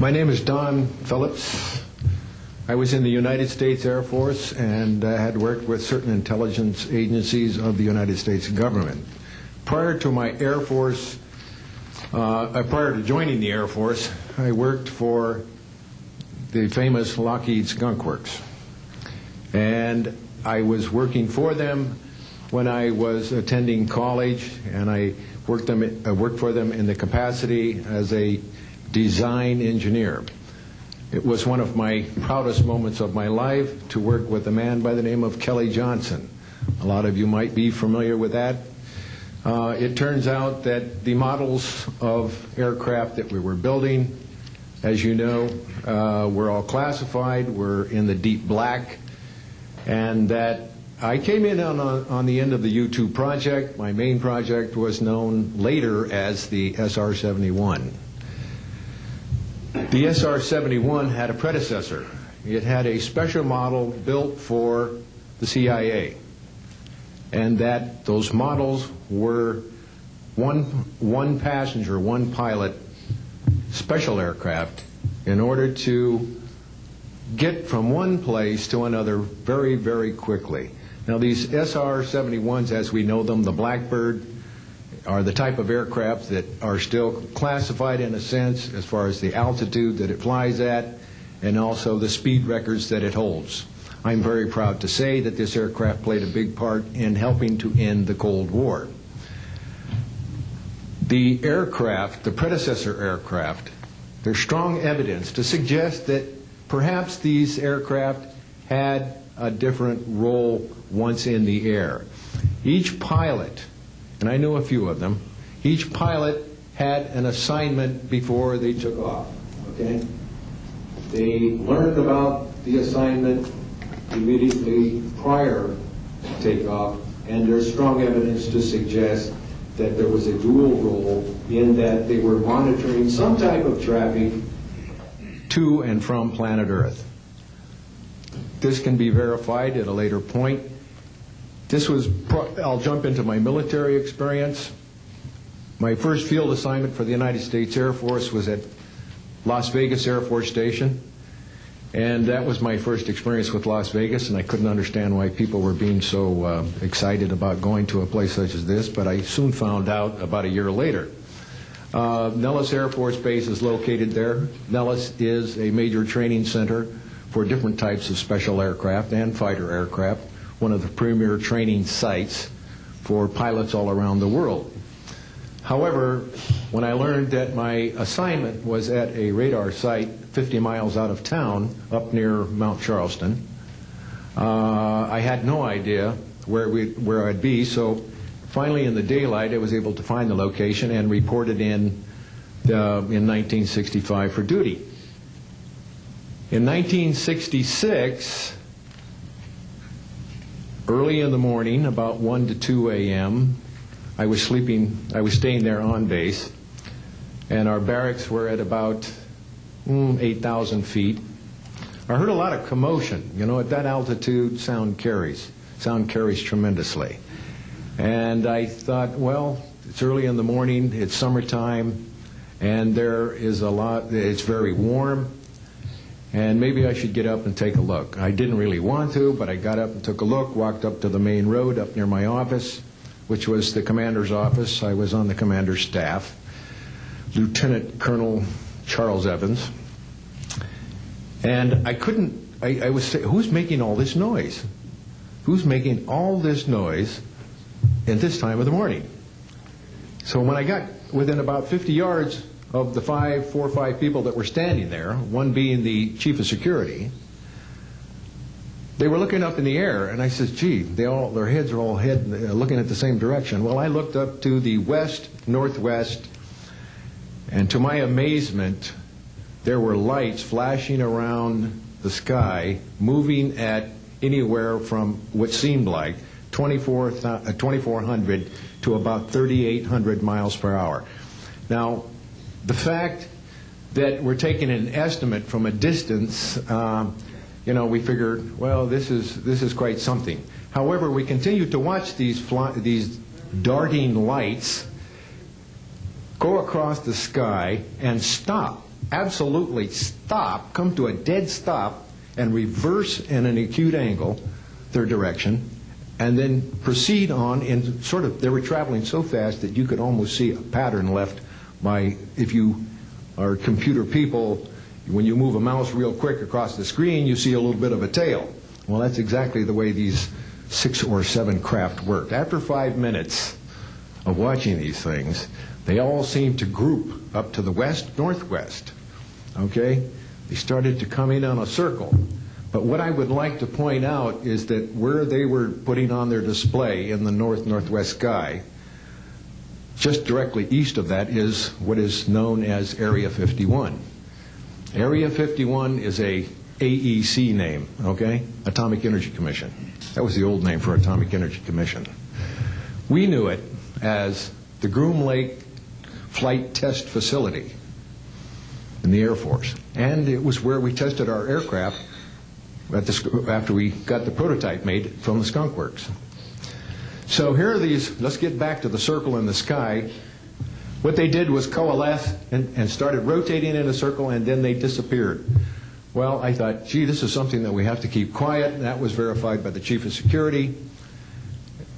My name is Don Phillips. I was in the United States Air Force and had worked with certain intelligence agencies of the United States government. Prior to my Air Force, prior to joining the Air Force, I worked for the famous Lockheed Skunk Works. And I was working for them when I was attending college, and I worked for them in the capacity as a design engineer. It was one of my proudest moments of my life to work with a man by the name of Kelly Johnson. A lot of you might be familiar with that. It turns out that the models of aircraft that we were building, as you know, were all classified, were in the deep black, and that I came in on the end of the U-2 project. My main project was known later as the SR-71. The SR-71 had a predecessor. It had a special model built for the CIA, and that those models were one passenger, one pilot special aircraft in order to get from one place to another very, very quickly. Now, these SR-71s, as we know them, the Blackbird, are the type of aircraft that are still classified in a sense as far as the altitude that it flies at and also the speed records that it holds. I'm very proud to say that this aircraft played a big part in helping to end the Cold War. The aircraft, the predecessor aircraft, there's strong evidence to suggest that perhaps these aircraft had a different role once in the air. Each pilot, and I know a few of them, each pilot had an assignment before they took off, okay? They learned about the assignment immediately prior to takeoff, and there's strong evidence to suggest that there was a dual role in that they were monitoring some type of traffic to and from planet Earth. This can be verified at a later point. I'll jump into my military experience. My first field assignment for the United States Air Force was at Las Vegas Air Force Station. And that was my first experience with Las Vegas, and I couldn't understand why people were being so excited about going to a place such as this, but I soon found out about a year later. Nellis Air Force Base is located there. Nellis is a major training center for different types of special aircraft and fighter aircraft, one of the premier training sites for pilots all around the world. However, when I learned that my assignment was at a radar site 50 miles out of town, up near Mount Charleston, I had no idea where I'd be, so finally in the daylight I was able to find the location and reported in 1965 for duty. In 1966, early in the morning, about 1 to 2 a.m., I was staying there on base, and our barracks were at about 8,000 feet. I heard a lot of commotion. You know, at that altitude, sound carries tremendously. And I thought, well, it's early in the morning, it's summertime, and it's very warm, and maybe I should get up and take a look. I didn't really want to, but I got up and took a look, walked up to the main road up near my office, which was the commander's office. I was on the commander's staff, Lieutenant Colonel Charles Evans. And I was saying, who's making all this noise? Who's making all this noise at this time of the morning? So when I got within about 50 yards of the 4 or 5 people that were standing there, one being the chief of security, they were looking up in the air, and I said, gee, their heads are all looking at the same direction. Well, I looked up to the west, northwest, and to my amazement, there were lights flashing around the sky, moving at anywhere from what seemed like 2,400 to about 3,800 miles per hour. Now, the fact that we're taking an estimate from a distance, you know, we figured, well, this is quite something. However, we continued to watch these darting lights go across the sky and stop absolutely stop, come to a dead stop, and reverse in an acute angle their direction, and then proceed on in sort of, they were traveling so fast that you could almost see a pattern left by, if you are computer people, when you move a mouse real quick across the screen, you see a little bit of a tail. Well, that's exactly the way these 6 or 7 craft worked. After 5 minutes of watching these things, they all seemed to group up to the west-northwest. Okay? They started to come in on a circle. But what I would like to point out is that where they were putting on their display in the north-northwest sky, just directly east of that is what is known as Area 51. Area 51 is a AEC name, okay? Atomic Energy Commission. That was the old name for Atomic Energy Commission. We knew it as the Groom Lake Flight Test Facility in the Air Force. And it was where we tested our aircraft after we got the prototype made from the Skunk Works. So here are these, let's get back to the circle in the sky. What they did was coalesce and started rotating in a circle, and then they disappeared. Well, I thought, gee, this is something that we have to keep quiet. That was verified by the Chief of Security.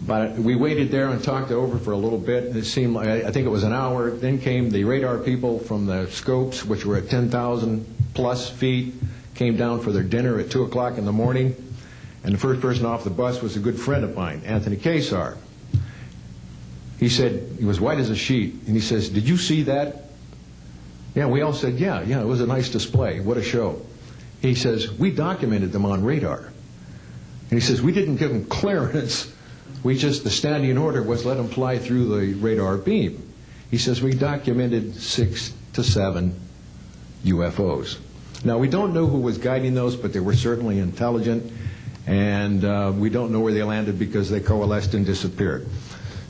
But we waited there and talked over for a little bit, and it seemed like, I think it was an hour. Then came the radar people from the scopes, which were at 10,000 plus feet, came down for their dinner at 2 o'clock in the morning. And the first person off the bus was a good friend of mine, Anthony Kesar. He said, he was white as a sheet, and he says, "Did you see that?" Yeah, we all said, yeah, it was a nice display. What a show. He says, "We documented them on radar." And he says, "We didn't give them clearance. We just, the standing order was let them fly through the radar beam." He says, "We documented 6 to 7 UFOs. Now, we don't know who was guiding those, but they were certainly intelligent, and we don't know where they landed because they coalesced and disappeared.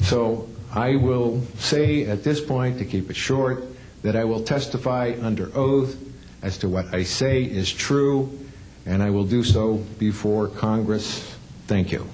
So I will say at this point, to keep it short, that I will testify under oath as to what I say is true, and I will do so before Congress. Thank you.